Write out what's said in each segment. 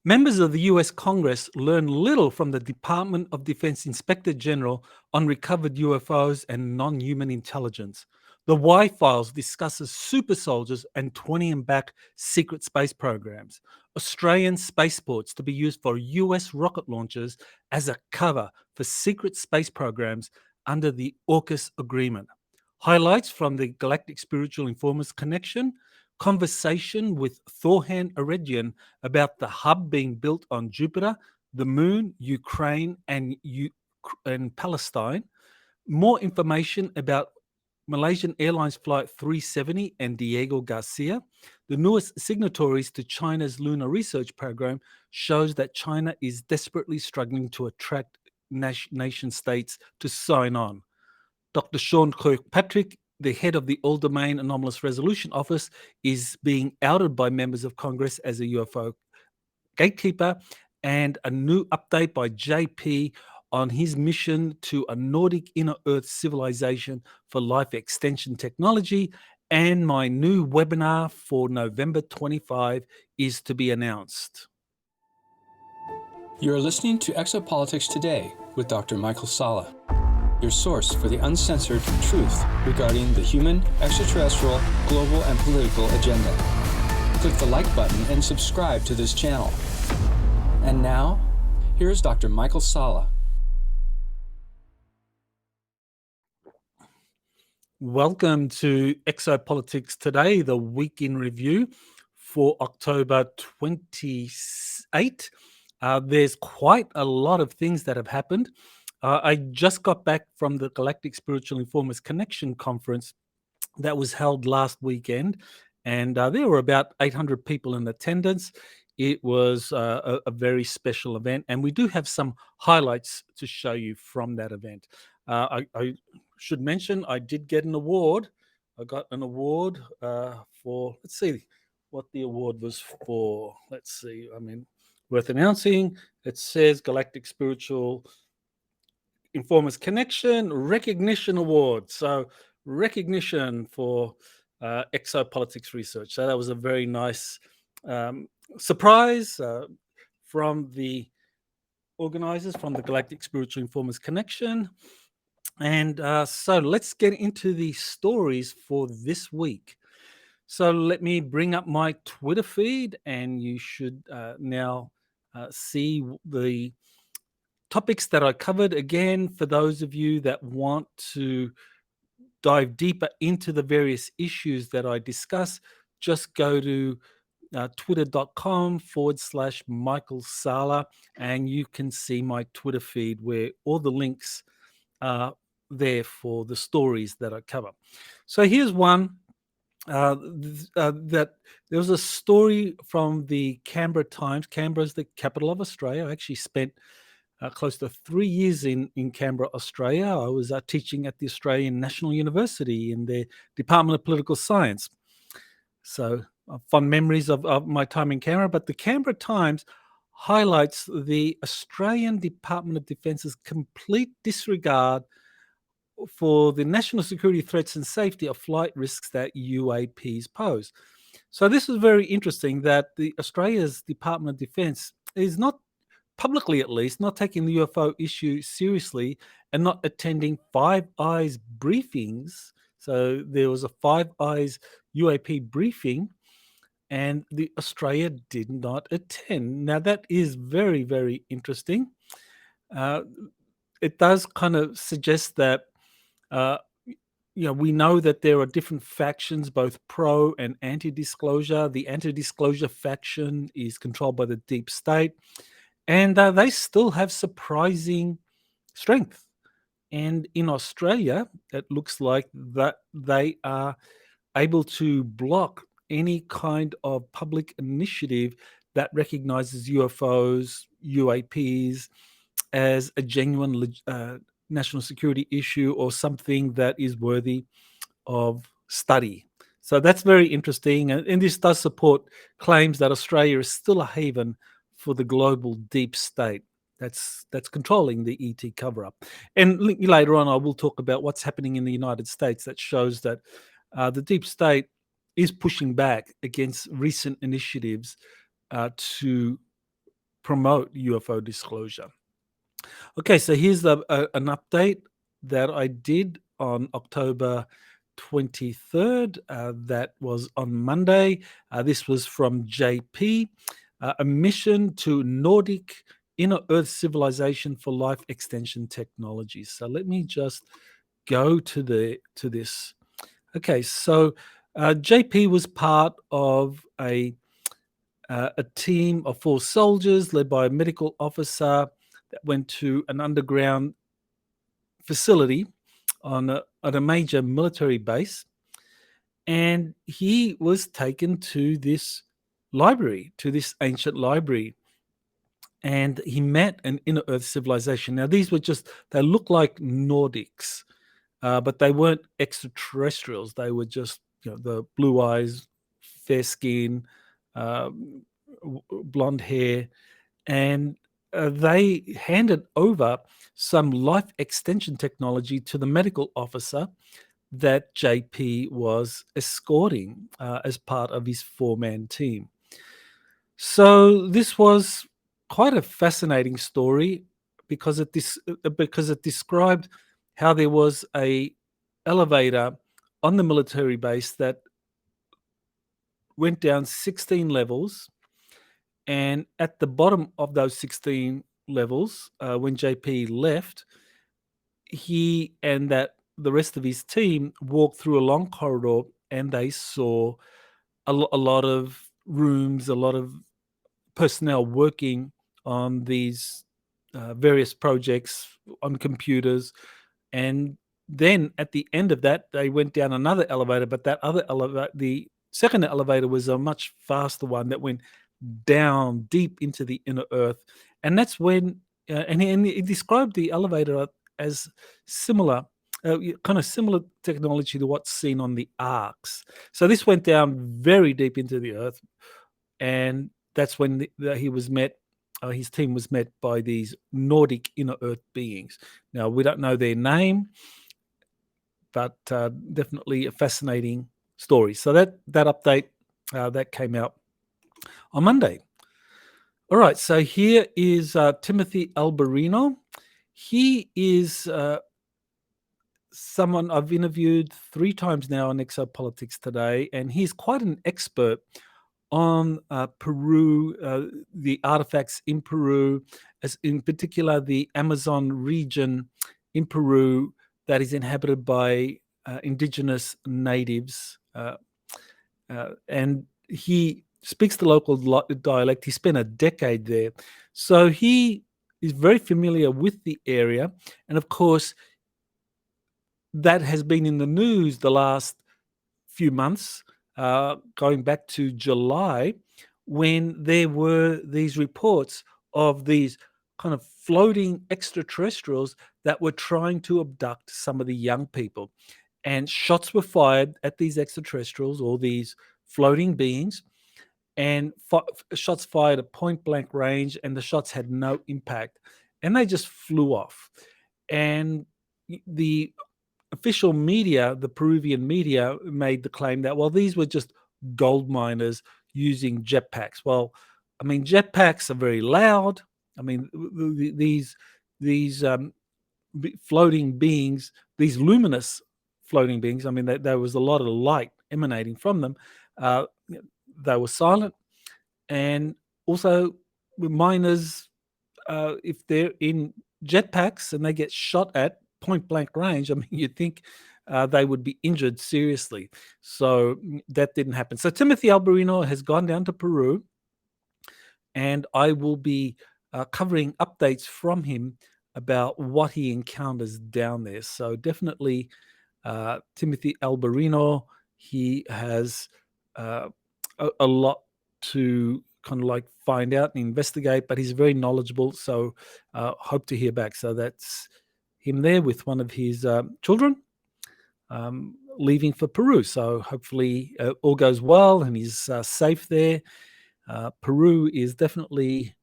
Members of the US Congress learned little from the Department of Defense Inspector General on recovered UFOs and non-human intelligence. The Y Files discusses super soldiers and 20 and back secret space programs. Australian spaceports to be used for US rocket launches as a cover for secret space programs under the AUKUS agreement. Highlights from the Galactic Spiritual Informers Connection, conversation with Thor Han Eredyon about the hub being built on Jupiter, the moon, Ukraine, and Palestine. More information about Malaysian Airlines Flight 370 and Diego Garcia. The newest signatories to China's Lunar research program shows that China is desperately struggling to attract nation states to sign on. Dr. Sean Kirkpatrick, the head of the All-domain Anomalous Resolution Office, is being outed by members of Congress as a UFO gatekeeper, and a new update by JP on his mission to a Nordic inner Earth civilization for life extension technology. And my new webinar for November 25 is to be announced. You are listening to Exopolitics Today with Dr. Michael Salla, your source for the uncensored truth regarding the human, extraterrestrial, global, and political agenda. Click the like button and subscribe to this channel. And now, here's Dr. Michael Salla. Welcome to Exopolitics Today, the week in review for October 28. There's quite a lot of things that have happened. I just got back from the Galactic Spiritual Informers Connection conference that was held last weekend, and there were about 800 people in attendance. It was a very special event, and we do have some highlights to show you from that event. I should mention I did get an award. I got an award for, let's see what the award was for. Let's see, worth announcing. It says Galactic Spiritual Informers Connection Recognition Award. So recognition for exopolitics research. So that was a very nice surprise from the organizers, from the Galactic Spiritual Informers Connection. And so let's get into the stories for this week. So let me bring up my Twitter feed, and you should now see the topics that I covered. Again, for those of you that want to dive deeper into the various issues that I discuss, just go to twitter.com/Michael Salla, and you can see my Twitter feed where all the links are there for the stories that I cover. So here's one that there was a story from the Canberra Times. Canberra is the capital of Australia. I actually spent close to 3 years in Canberra, Australia. I was teaching at the Australian National University in the Department of Political Science. So fond memories of my time in Canberra. But the Canberra Times highlights the Australian Department of Defence's complete disregard for the national security threats and safety of flight risks that UAPs pose. So this is very interesting that the Australia's Department of Defence is not, publicly at least, not taking the UFO issue seriously and not attending Five Eyes briefings. So there was a Five Eyes UAP briefing, and the Australia did not attend. Now that is very, very interesting. It does kind of suggest that we know that there are different factions, both pro and anti-disclosure. The anti-disclosure faction is controlled by the deep state, and they still have surprising strength. And in Australia, it looks like that they are able to block any kind of public initiative that recognizes UFOs, UAPs as a genuine national security issue or something that is worthy of study. So that's very interesting. And this does support claims that Australia is still a haven for the global deep state that's controlling the ET cover-up. And later on, I will talk about what's happening in the United States that shows that the deep state is pushing back against recent initiatives to promote UFO disclosure. Okay, so here's an update that I did on October 23rd. That was on Monday. This was from JP, a mission to Nordic inner Earth civilization for life extension technologies. So let me just go to this. Okay, so JP was part of a team of 4 soldiers led by a medical officer that went to an underground facility on a major military base, and he was taken to this library, to this ancient library, and he met an inner Earth civilization. Now, these were they looked like Nordics, but they weren't extraterrestrials. They were just, the blue eyes, fair skin, blonde hair, and they handed over some life extension technology to the medical officer that JP was escorting as part of his 4-man team. So this was quite a fascinating story because it described how there was a elevator on the military base that went down 16 levels, and at the bottom of those 16 levels, when JP left, he and the rest of his team walked through a long corridor, and they saw a lot of rooms, a lot of personnel working on these various projects on computers. And then at the end of that, they went down another elevator, but that other elevator, the second elevator, was a much faster one that went down deep into the inner Earth. And that's when, and he described the elevator as similar, kind of similar technology to what's seen on the AUKUS. So this went down very deep into the Earth, and that's when he was met. His team was met by these Nordic inner Earth beings. Now, we don't know their name, but definitely a fascinating story. So that update that came out on Monday. All right, so here is Timothy Alberino. He is someone I've interviewed 3 times now on Exopolitics Today, and he's quite an expert on Peru, the artifacts in Peru, as in particular the Amazon region in Peru that is inhabited by indigenous natives. And he speaks the local dialect. He spent a decade there. So he is very familiar with the area. And of course, that has been in the news the last few months, going back to July, when there were these reports of these kind of floating extraterrestrials that were trying to abduct some of the young people. And shots were fired at these extraterrestrials, or these floating beings, and shots fired at point blank range, and the shots had no impact, and they just flew off. And the official media, the Peruvian media, made the claim that, well, these were just gold miners using jetpacks. Well, I mean, jetpacks are very loud. I mean, these floating beings, these luminous floating beings, I mean, there was a lot of light emanating from them. They were silent. And also, miners, if they're in jetpacks and they get shot at point blank range, I mean, you'd think they would be injured seriously. So that didn't happen. So Timothy Alberino has gone down to Peru, and I will be covering updates from him about what he encounters down there. So definitely Timothy Alberino, he has a lot to kind of like find out and investigate, but he's very knowledgeable. So hope to hear back. So that's him there with one of his children leaving for Peru. So hopefully all goes well and he's safe there. Peru is definitely,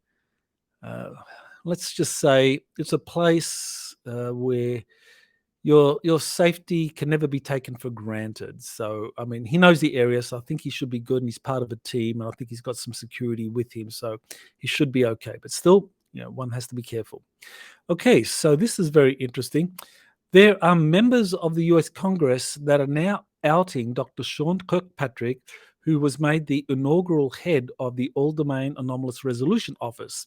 let's just say, it's a place where your safety can never be taken for granted. So, I mean, he knows the area, so I think he should be good, and he's part of a team, and I think he's got some security with him, so he should be okay. But still, one has to be careful. Okay, so this is very interesting. There are members of the US Congress that are now outing Dr. Sean Kirkpatrick, who was made the inaugural head of the All-domain Anomalous Resolution Office.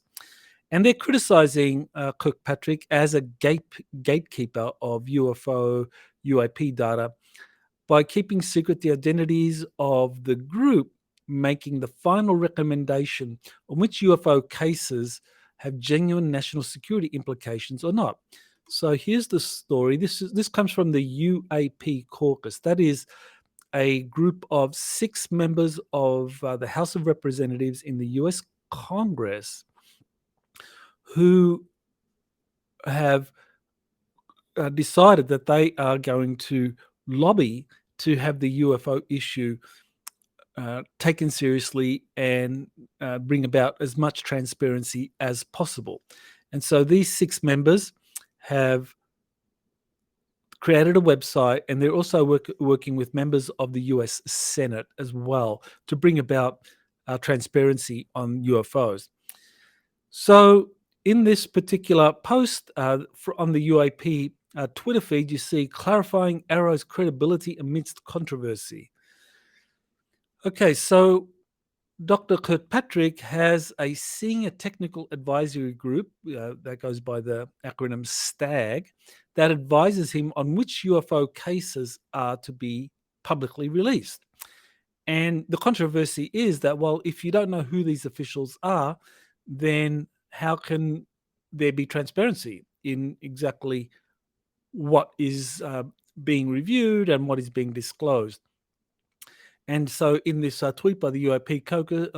And they're criticizing Kirkpatrick as a gatekeeper of UFO UAP data by keeping secret the identities of the group, making the final recommendation on which UFO cases have genuine national security implications or not. So here's the story. This comes from the UAP Caucus. That is a group of 6 members of the House of Representatives in the US Congress who have decided that they are going to lobby to have the UFO issue taken seriously and bring about as much transparency as possible. And so these 6 members have created a website, and they're also working with members of the US Senate as well to bring about transparency on UFOs. So in this particular post on the UAP Twitter feed, you see clarifying Arrow's credibility amidst controversy. Okay, so Dr. Kirkpatrick has a senior technical advisory group that goes by the acronym STAG that advises him on which UFO cases are to be publicly released. And the controversy is that, well, if you don't know who these officials are, then how can there be transparency in exactly what is being reviewed and what is being disclosed? And so in this tweet by the UAP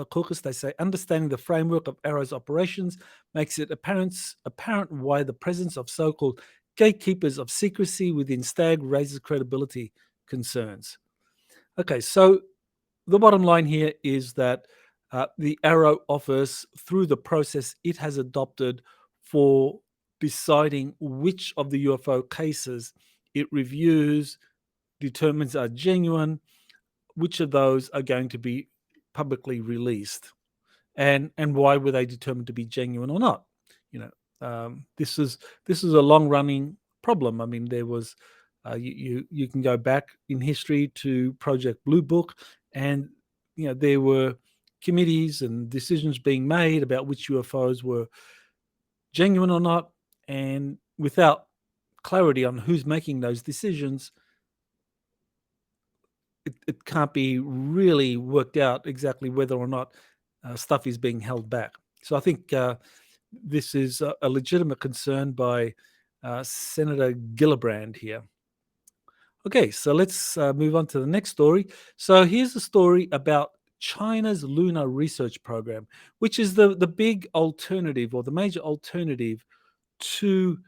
Caucus, they say, understanding the framework of Arrow's operations makes it apparent why the presence of so-called gatekeepers of secrecy within STAG raises credibility concerns. Okay, so the bottom line here is that the Arrow office, through the process it has adopted for deciding which of the UFO cases it reviews, determines are genuine, which of those are going to be publicly released, and why were they determined to be genuine or not? This is a long running problem. I mean, there was you can go back in history to Project Blue Book, and there were committees and decisions being made about which UFOs were genuine or not, and without clarity on who's making those decisions, it can't be really worked out exactly whether or not stuff is being held back. So I think this is a legitimate concern by Senator Gillibrand here. Okay, so let's move on to the next story. So here's a story about China's Lunar research program, which is the big alternative, or the major alternative to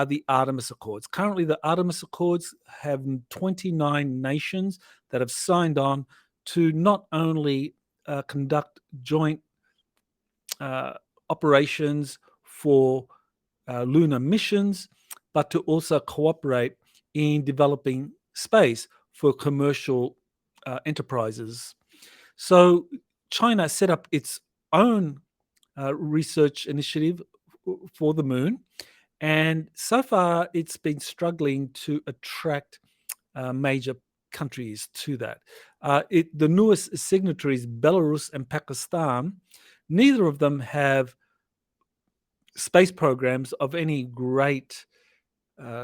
the Artemis Accords. Currently, the Artemis Accords have 29 nations that have signed on to not only conduct joint operations for lunar missions, but to also cooperate in developing space for commercial enterprises. So China set up its own research initiative for the moon, and so far it's been struggling to attract major countries to that. The newest signatories, Belarus and Pakistan, neither of them have space programs of any great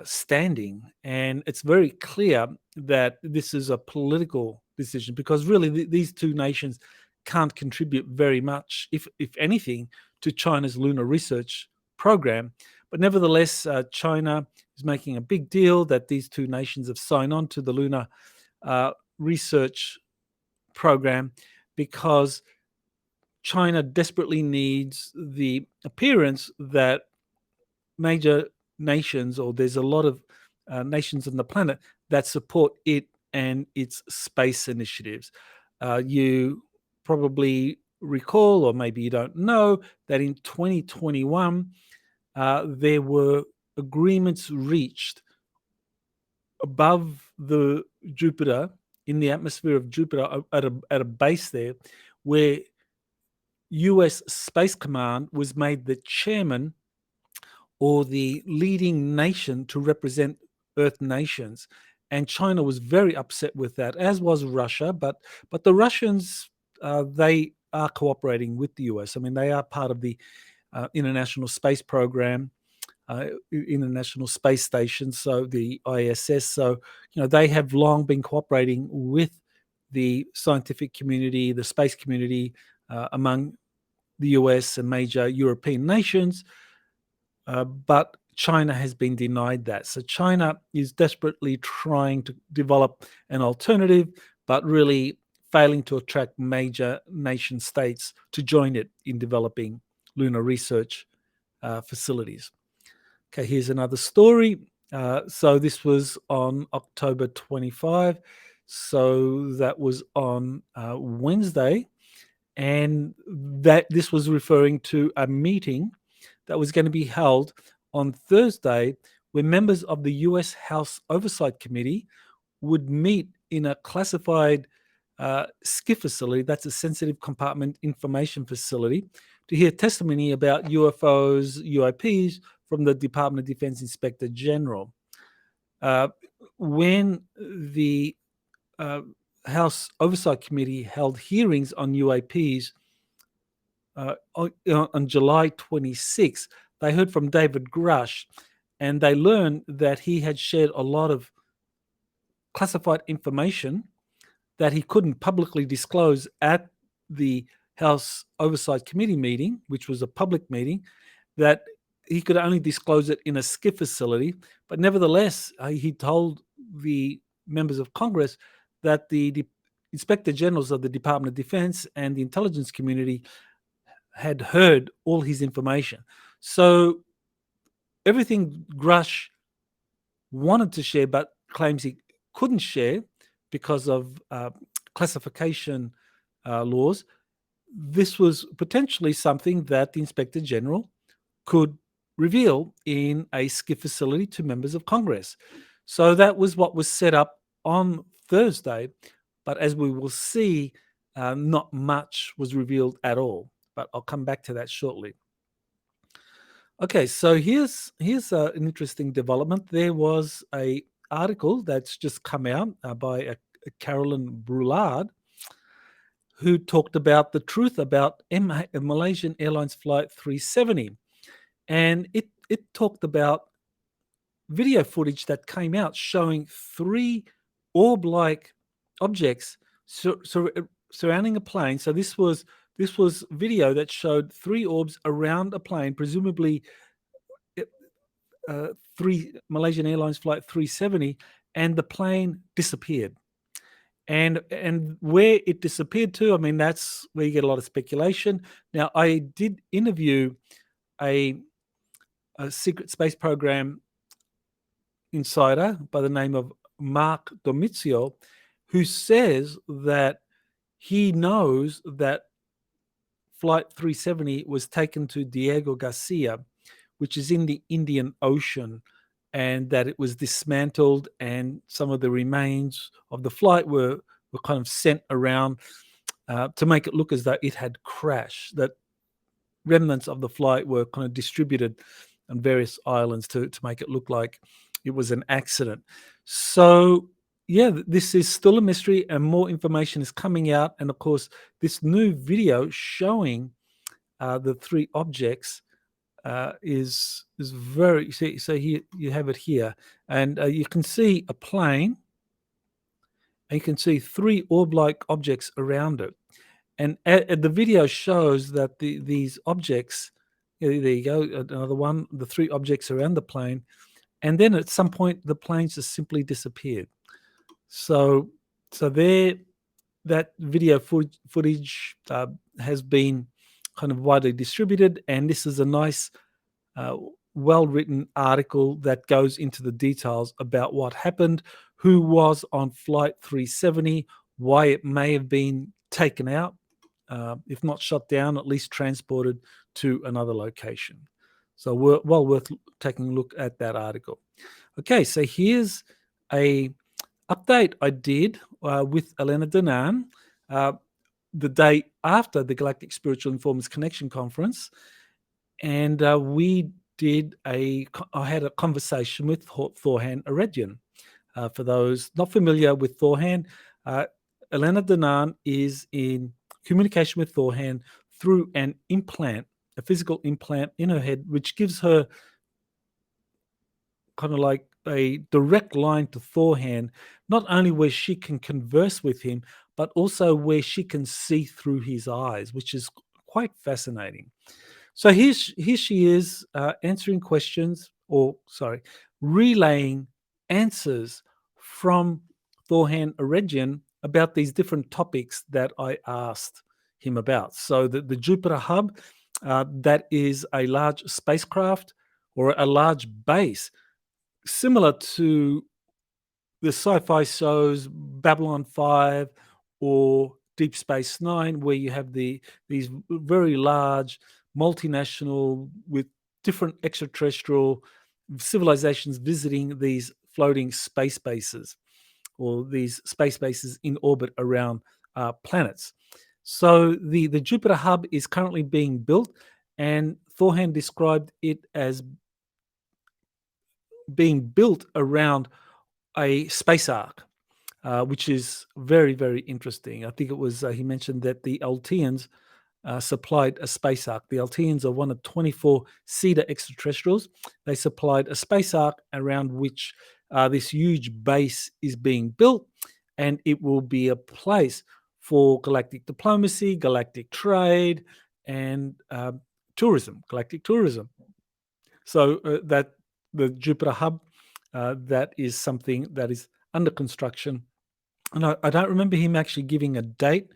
standing, and it's very clear that this is a political decision, because really these two nations can't contribute very much, if anything, to China's lunar research program. But nevertheless, China is making a big deal that these two nations have signed on to the lunar research program, because China desperately needs the appearance that major nations, or there's a lot of nations on the planet that support it and its space initiatives. You probably recall, or maybe you don't know, that in 2021 there were agreements reached above the Jupiter, in the atmosphere of Jupiter, at a base there, where US Space Command was made the chairman or the leading nation to represent Earth nations. And China was very upset with that, as was Russia. But the Russians, they are cooperating with the US. I mean, they are part of the International Space Program, International Space Station, so the ISS. So, they have long been cooperating with the scientific community, the space community, among the US and major European nations. But China has been denied that. So China is desperately trying to develop an alternative, but really failing to attract major nation states to join it in developing lunar research facilities. Okay, here's another story. So this was on October 25. So that was on Wednesday. And that this was referring to a meeting that was going to be held on Thursday, where members of the US House Oversight Committee would meet in a classified SCIF facility, that's a sensitive compartment information facility, to hear testimony about UFOs, UAPs from the Department of Defense Inspector General. When the House Oversight Committee held hearings on UAPs on July 26, they heard from David Grush, and they learned that he had shared a lot of classified information that he couldn't publicly disclose at the House Oversight Committee meeting, which was a public meeting, that he could only disclose it in a SCIF facility. But nevertheless, he told the members of Congress that the Inspector Generals of the Department of Defense and the intelligence community had heard all his information. So everything Grush wanted to share but claims he couldn't share because of classification laws, this was potentially something that the Inspector General could reveal in a SCIF facility to members of Congress. So that was what was set up on Thursday, but as we will see, not much was revealed at all. But I'll come back to that shortly. Okay, so here's an interesting development. There was an article that's just come out by a Carolyn Brulard, who talked about the truth about Malaysian Airlines Flight 370. And it talked about video footage that came out showing three orb-like objects surrounding a plane. So this was video that showed three orbs around a plane, presumably Malaysian Airlines Flight 370, and the plane disappeared. And where it disappeared to, I mean, that's where you get a lot of speculation. Now, I did interview a secret space program insider by the name of Mark Domizio, who says that he knows that Flight 370 was taken to Diego Garcia, which is in the Indian Ocean, and that it was dismantled, and some of the remains of the flight were kind of sent around to make it look as though it had crashed, that remnants of the flight were kind of distributed on various islands to make it look like it was an accident. So, yeah, this is still a mystery, and more information is coming out. And of course, this new video showing the three objects is very. So here you have it here, and you can see a plane, and you can see three orb-like objects around it. And the video shows that these objects. There you go, another one. The three objects around the plane, and then at some point the planes just simply disappeared. So there, that video footage has been kind of widely distributed, and this is a nice, well-written article that goes into the details about what happened, who was on Flight 370, why it may have been taken out, if not shot down, at least transported to another location. So well worth taking a look at that article. Okay, so here's a update I did with Elena Danan the day after the Galactic Spiritual Informers Connection Conference, and I had a conversation with Thor Han Eredyon. For those not familiar with Thor Han, Elena Danan is in communication with Thor Han through an implant, a physical implant in her head, which gives her kind of like a direct line to Thor Han, not only where she can converse with him, but also where she can see through his eyes, which is quite fascinating. So here she is answering questions, relaying answers from Thor Han Eredyon about these different topics that I asked him about. So the Jupiter Hub, that is a large spacecraft or a large base, similar to the sci-fi shows Babylon 5 or Deep Space Nine, where you have these very large multinational with different extraterrestrial civilizations visiting these floating space bases or these space bases in orbit around planets. So the Jupiter Hub is currently being built, and Thor Han described it as being built around a space ark, which is very, very interesting. I think it was, he mentioned that the Alteans supplied a space ark. The Alteans are one of 24 Cedar extraterrestrials. They supplied a space ark around which this huge base is being built, and it will be a place for galactic diplomacy, galactic trade, and galactic tourism. So that the Jupiter Hub, that is something that is under construction. And I don't remember him actually giving a date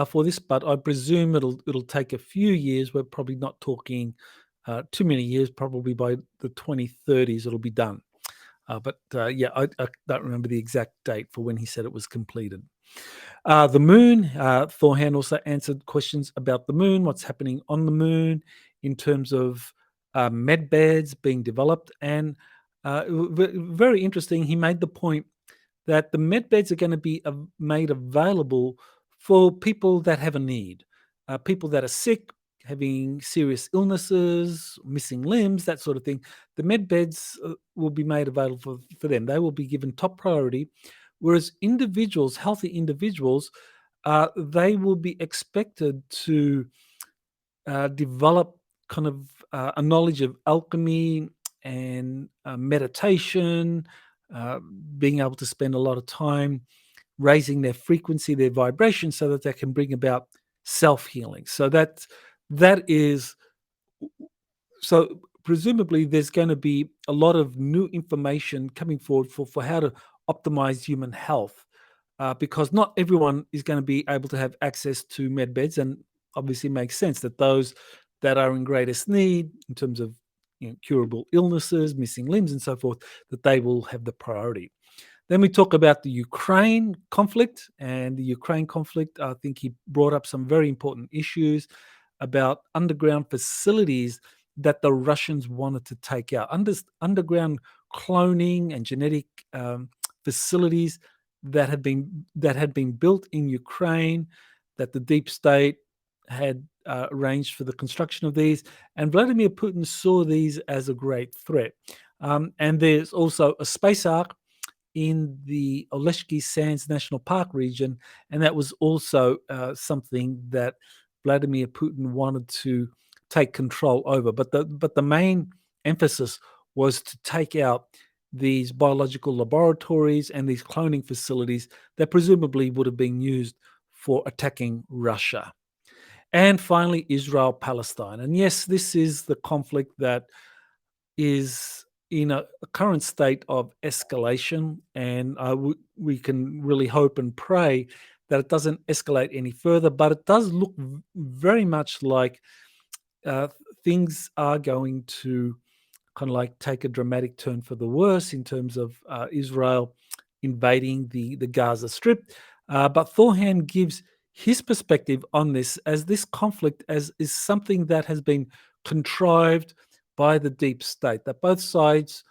for this, but I presume it'll take a few years. We're probably not talking too many years. Probably by the 2030s it'll be done. I don't remember the exact date for when he said it was completed. The moon, Thor Han also answered questions about the moon, what's happening on the moon in terms of med beds being developed. And very interesting, he made the point that the med beds are going to be made available for people that have a need, people that are sick, having serious illnesses, missing limbs, that sort of thing. The med beds will be made available for them. They will be given top priority, whereas individuals, healthy individuals, they will be expected to develop kind of a knowledge of alchemy and meditation, being able to spend a lot of time raising their frequency, their vibration, so that they can bring about self-healing. So presumably there's going to be a lot of new information coming forward for how to optimize human health, because not everyone is going to be able to have access to med beds, and obviously makes sense that those that are in greatest need in terms of curable illnesses, missing limbs, and so forth, that they will have the priority. Then we talk about the Ukraine conflict, and the Ukraine conflict, I think he brought up some very important issues about underground facilities that the Russians wanted to take out. Underground cloning and genetic facilities that had been built in Ukraine, that the deep state had arranged for the construction of these, and Vladimir Putin saw these as a great threat. And there's also a space ark in the Oleshki Sands National Park region, and that was also something that Vladimir Putin wanted to take control over. But the main emphasis was to take out these biological laboratories and these cloning facilities that presumably would have been used for attacking Russia. And finally, Israel-Palestine. And yes, this is the conflict that is in a current state of escalation, and we can really hope and pray that it doesn't escalate any further, but it does look very much like things are going to kind of like take a dramatic turn for the worse in terms of Israel invading the Gaza Strip. But Thor Han gives his perspective on this, as this conflict is something that has been contrived by the deep state, that both sides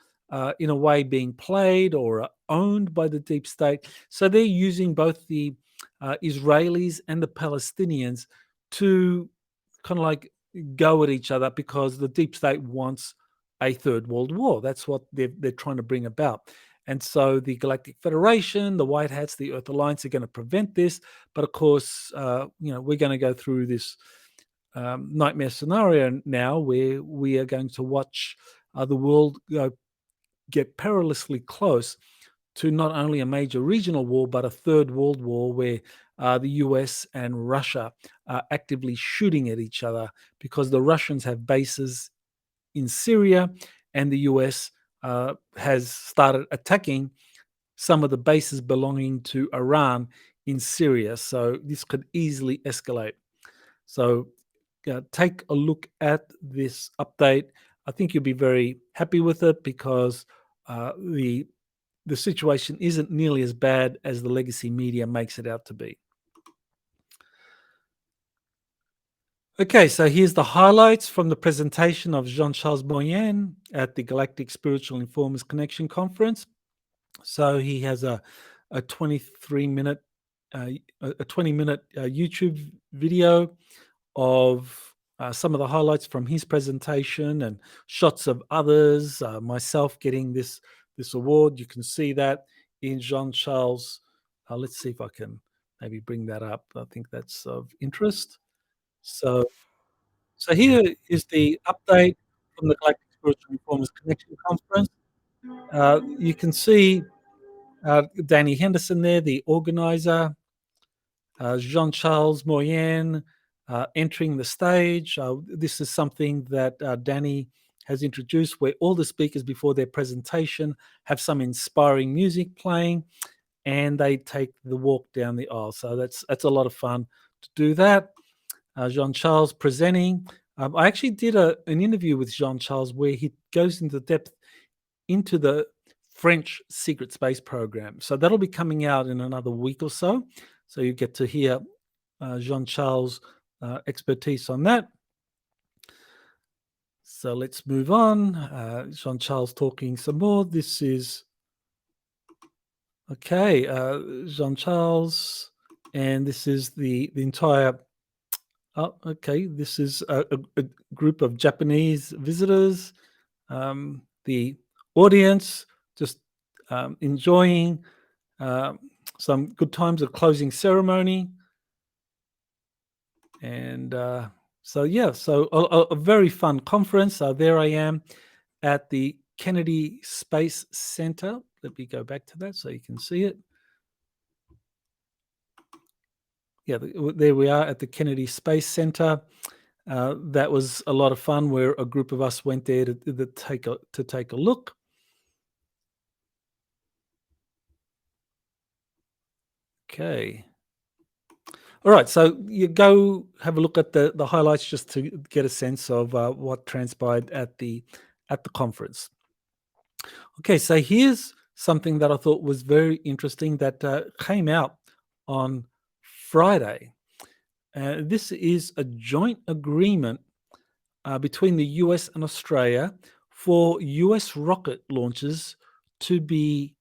in a way being played or are owned by the deep state. So they're using both the Israelis and the Palestinians to kind of like go at each other because the deep state wants a third world war. That's what they're trying to bring about. And so the Galactic Federation, the White Hats, the Earth Alliance are going to prevent this. But of course, we're going to go through this nightmare scenario now where we are going to watch the world get perilously close to not only a major regional war, but a third world war where the US and Russia are actively shooting at each other because the Russians have bases in Syria and the US has started attacking some of the bases belonging to Iran in Syria. So this could easily escalate. So take a look at this update. I think you'll be very happy with it because the situation isn't nearly as bad as the legacy media makes it out to be. Okay, so here's the highlights from the presentation of Jean-Charles Moyen at the Galactic Spiritual Informers Connection Conference. So he has a 23-minute, a 20-minute YouTube video of some of the highlights from his presentation and shots of others, myself getting this award. You can see that in Jean-Charles. Let's see if I can maybe bring that up. I think that's of interest. So here is the update from the Galactic Spiritual Informers Connection Conference. You can see Danny Henderson there, the organizer, Jean-Charles Moyen entering the stage. This is something that Danny has introduced where all the speakers before their presentation have some inspiring music playing and they take the walk down the aisle. So that's a lot of fun to do that. Jean-Charles presenting. I actually did an interview with Jean-Charles where he goes into depth into the French secret space program. So that'll be coming out in another week or so. So you get to hear Jean-Charles' expertise on that. So let's move on. Jean-Charles talking some more. This is, okay, Jean-Charles, and this is the entire, okay, this is a group of Japanese visitors. The audience just enjoying some good times of closing ceremony. And so a very fun conference. There I am at the Kennedy Space Center. Let me go back to that so you can see it. Yeah, there we are at the Kennedy Space Center. That was a lot of fun where a group of us went there to take a look. Okay. All right, so you go have a look at the highlights just to get a sense of what transpired at the conference. Okay, so here's something that I thought was very interesting that came out on Friday. This is a joint agreement between the US and Australia for US rocket launches to be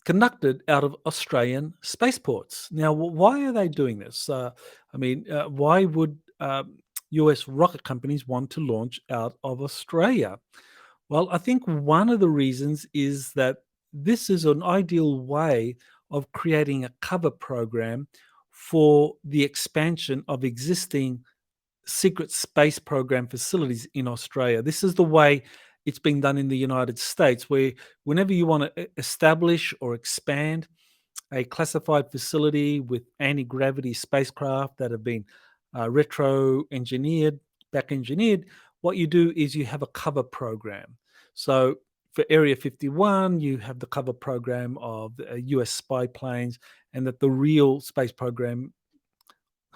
conducted out of Australian spaceports. Now, why are they doing this? Why would US rocket companies want to launch out of Australia? Well, I think one of the reasons is that this is an ideal way of creating a cover program for the expansion of existing secret space program facilities in Australia. This is the way it's being done in the United States, where whenever you want to establish or expand a classified facility with anti-gravity spacecraft that have been back engineered, what you do is you have a cover program. So for Area 51, you have the cover program of US spy planes, and that the real space program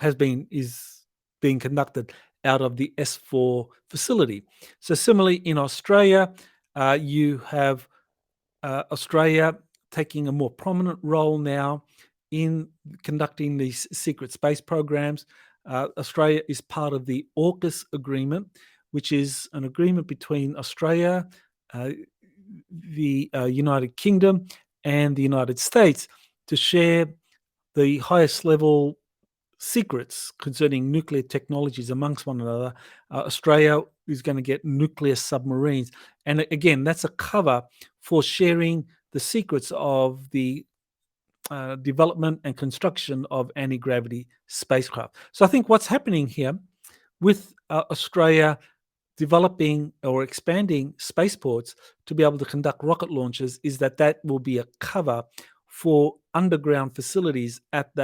is being conducted out of the S4 facility. So similarly in Australia, you have Australia taking a more prominent role now in conducting these secret space programs. Australia is part of the AUKUS agreement, which is an agreement between Australia, the United Kingdom and the United States to share the highest level secrets concerning nuclear technologies amongst one another. Australia is going to get nuclear submarines. And again, that's a cover for sharing the secrets of the development and construction of anti-gravity spacecraft. So I think what's happening here with Australia developing or expanding spaceports to be able to conduct rocket launches is that will be a cover for underground facilities at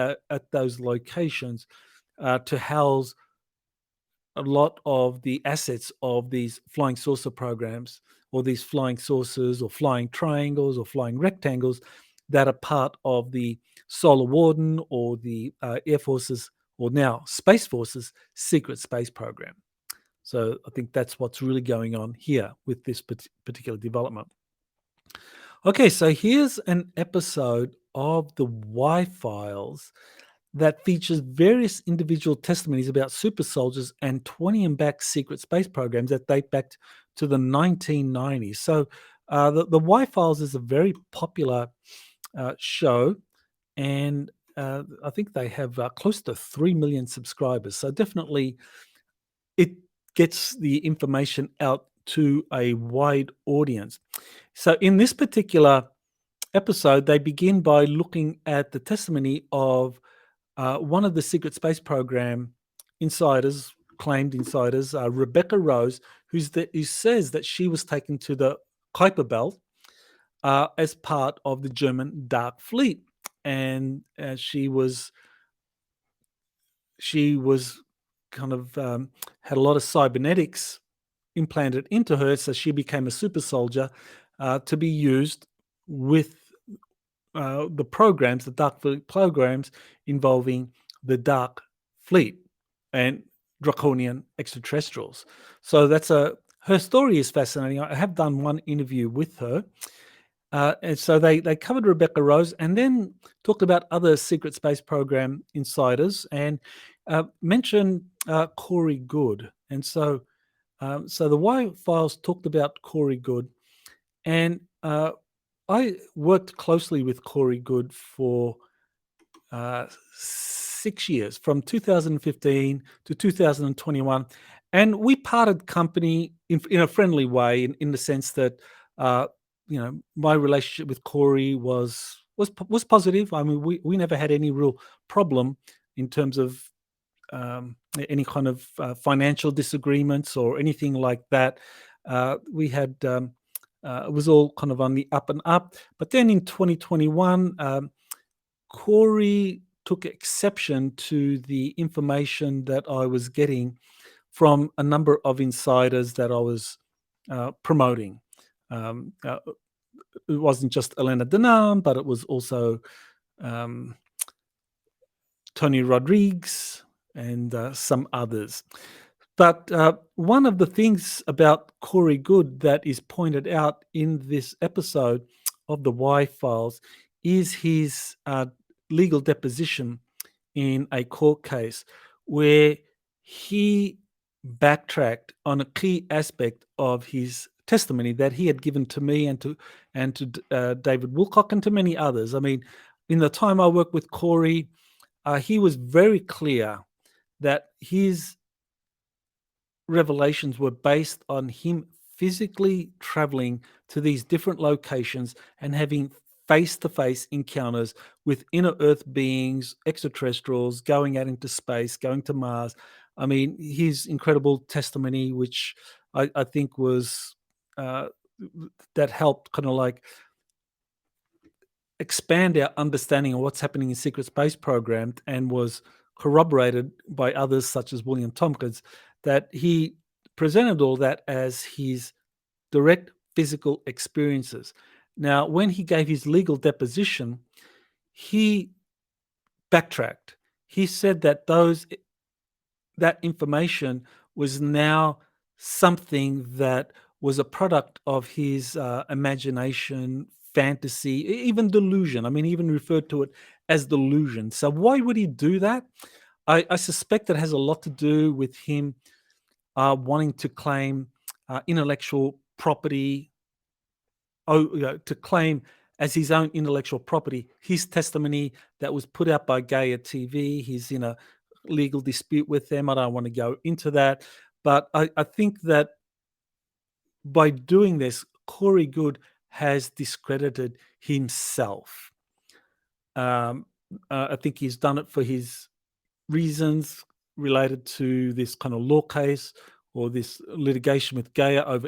those locations to house a lot of the assets of these flying saucer programs, or these flying saucers or flying triangles or flying rectangles that are part of the Solar Warden or the Air Force's, or now Space Force's, secret space program. So I think that's what's really going on here with this particular development. Okay, so here's an episode of the Y-Files that features various individual testimonies about super soldiers and 20 and back secret space programs that date back to the 1990s. So the Y-Files is a very popular show, and I think they have close to 3 million subscribers. So definitely it gets the information out to a wide audience. So in this particular episode, they begin by looking at the testimony of one of the secret space program insiders, claimed insiders, Rebecca Rose, who says that she was taken to the Kuiper Belt as part of the German Dark Fleet, and she was kind of had a lot of cybernetics implanted into her, so she became a super soldier to be used with the programs, the Dark Fleet programs involving the Dark Fleet and draconian extraterrestrials. So her story is fascinating. I have done one interview with her. And so they covered Rebecca Rose and then talked about other secret space program insiders and mentioned Corey Goode. And so the Y-Files talked about Corey Goode, and I worked closely with Corey Goode for 6 years, from 2015 to 2021, and we parted company in a friendly way, in the sense that my relationship with Corey was positive. I mean, we never had any real problem in terms of any kind of financial disagreements or anything like that. We had it was all kind of on the up and up. But then in 2021, Corey took exception to the information that I was getting from a number of insiders that I was promoting. It wasn't just Elena Danan, but it was also Tony Rodriguez and some others. But one of the things about Corey Goode that is pointed out in this episode of the Y-Files is his legal deposition in a court case, where he backtracked on a key aspect of his testimony that he had given to me and to David Wilcock and to many others. I mean, in the time I worked with Corey, he was very clear that his revelations were based on him physically traveling to these different locations and having face-to-face encounters with inner Earth beings, extraterrestrials, going out into space, going to Mars. I mean, his incredible testimony, which I think was that helped kind of like expand our understanding of what's happening in secret space programs, and was corroborated by others such as William Tompkins, that he presented all that as his direct physical experiences. Now, when he gave his legal deposition, he backtracked. He said that that information was now something that was a product of his imagination, fantasy, even delusion. I mean, he even referred to it as delusion. So why would he do that? I suspect it has a lot to do with him wanting to claim intellectual property to claim as his own intellectual property his testimony that was put out by Gaia TV. He's in a legal dispute with them. I don't want to go into that, but I think that by doing this, Corey Good has discredited himself. I think he's done it for his reasons related to this kind of law case or this litigation with Gaia over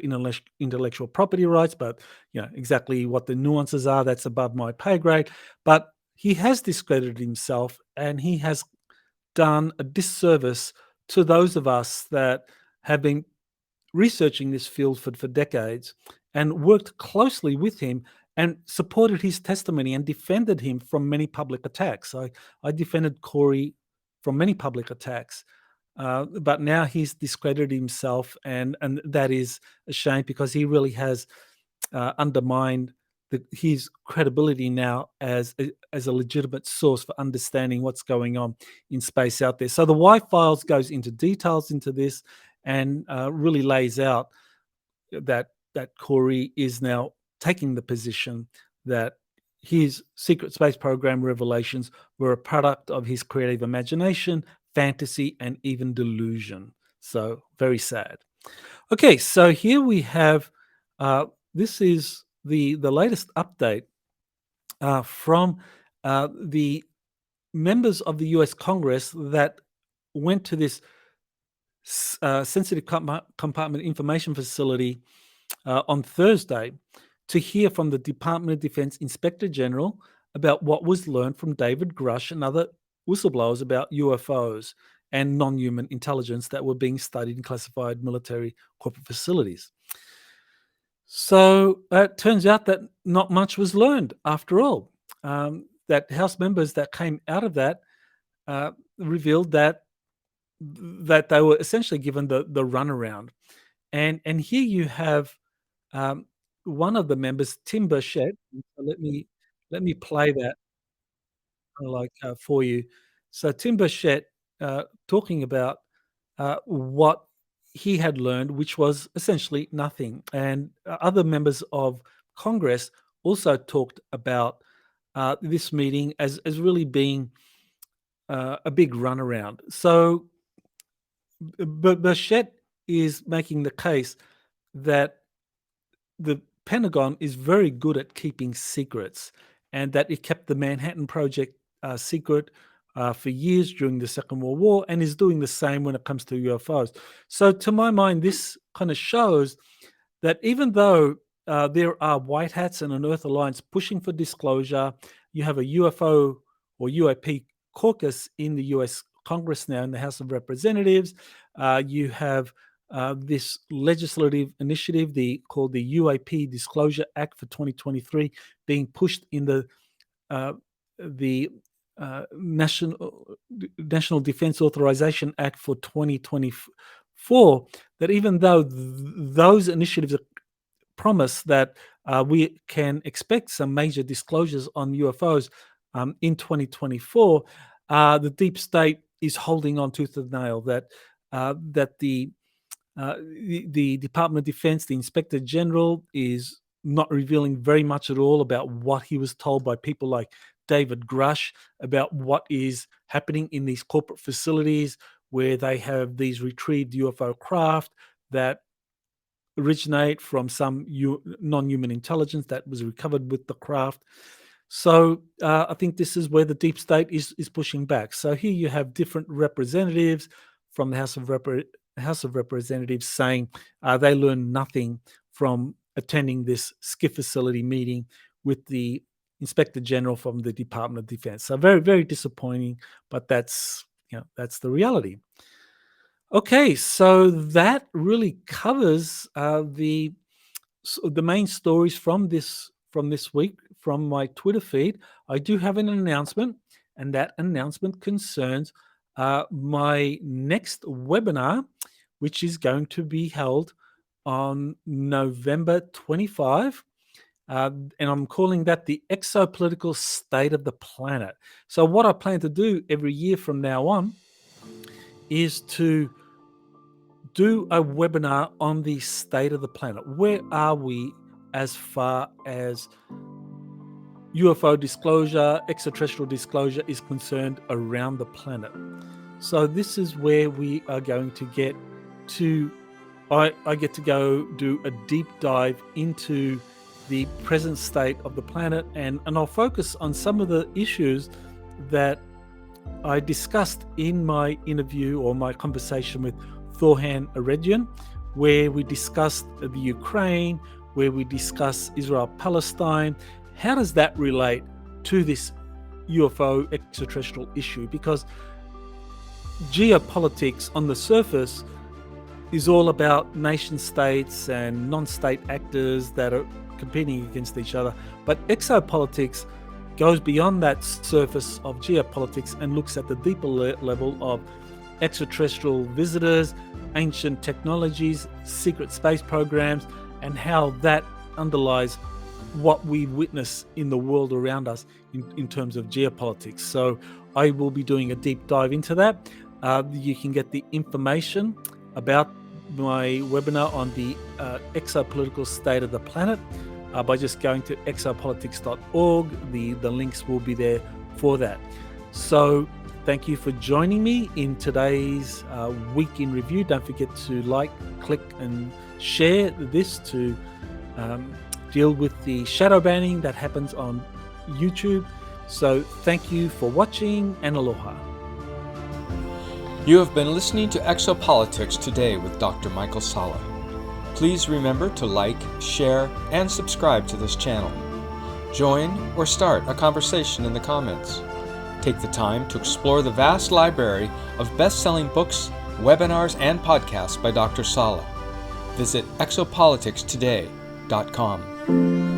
intellectual property rights, but exactly what the nuances are, that's above my pay grade. But he has discredited himself, and he has done a disservice to those of us that have been researching this field for decades and worked closely with him and supported his testimony and defended him from many public attacks. I defended Corey from many public attacks, but now he's discredited himself, and that is a shame because he really has undermined his credibility now as a legitimate source for understanding what's going on in space out there. So the Y Files goes into details into this and really lays out that Corey is now taking the position that his secret space program revelations were a product of his creative imagination, fantasy, and even delusion. So very sad. Okay, so here we have, this is the latest update from the members of the US Congress that went to this sensitive compartment information facility on Thursday to hear from the Department of Defense Inspector General about what was learned from David Grush and other whistleblowers about UFOs and non-human intelligence that were being studied in classified military corporate facilities. So it turns out that not much was learned after all. That House members that came out of that revealed that they were essentially given the runaround. And here you have one of the members, Tim Burchett. Let me play that for you. So Tim Burchett talking about what he had learned, which was essentially nothing. And other members of Congress also talked about this meeting as really being a big runaround. So Burchett is making the case that the Pentagon is very good at keeping secrets, and that it kept the Manhattan Project secret for years during the Second World War, and is doing the same when it comes to UFOs. So to my mind, this kind of shows that even though there are white hats and an Earth Alliance pushing for disclosure, you have a UFO or UAP caucus in the US Congress now in the House of Representatives. You have this legislative initiative called the UAP Disclosure Act for 2023 being pushed in the National Defense Authorization Act for 2024, that even though those initiatives promise that we can expect some major disclosures on UFOs in 2024, the deep state is holding on tooth and nail, that the Department of Defense, the Inspector General, is not revealing very much at all about what he was told by people like David Grush about what is happening in these corporate facilities where they have these retrieved UFO craft that originate from some non-human intelligence that was recovered with the craft. So I think this is where the deep state is pushing back. So here you have different representatives from the House of Representatives saying they learned nothing from attending this SCIF facility meeting with the Inspector General from the Department of Defense. So very, very disappointing, but that's the reality. Okay, so that really covers the main stories from this week from my Twitter feed. I do have an announcement, and that announcement concerns my next webinar, which is going to be held on November 25. And I'm calling that the Exopolitical State of the Planet. So what I plan to do every year from now on is to do a webinar on the state of the planet. Where are we as far as UFO disclosure, extraterrestrial disclosure is concerned around the planet. So this is where we are going to get to, I get to go do a deep dive into the present state of the planet, and I'll focus on some of the issues that I discussed in my interview or my conversation with Thor Han Eredyon, where we discussed the Ukraine, where we discuss Israel-Palestine. How does that relate to this UFO extraterrestrial issue? Because geopolitics on the surface is all about nation states and non-state actors that are competing against each other. But exopolitics goes beyond that surface of geopolitics and looks at the deeper level of extraterrestrial visitors, ancient technologies, secret space programs, and how that underlies what we witness in the world around us in terms of geopolitics. So I will be doing a deep dive into that. You can get the information about my webinar on the exopolitical state of the planet by just going to exopolitics.org. The links will be there for that. So thank you for joining me in today's Week in Review. Don't forget to like, click, and share this to deal with the shadow banning that happens on YouTube. So thank you for watching, and aloha. You have been listening to Exopolitics Today with Dr. Michael Salla. Please remember to like, share, and subscribe to this channel. Join or start a conversation in the comments. Take the time to explore the vast library of best-selling books, webinars, and podcasts by Dr. Salla. Visit exopoliticstoday.com.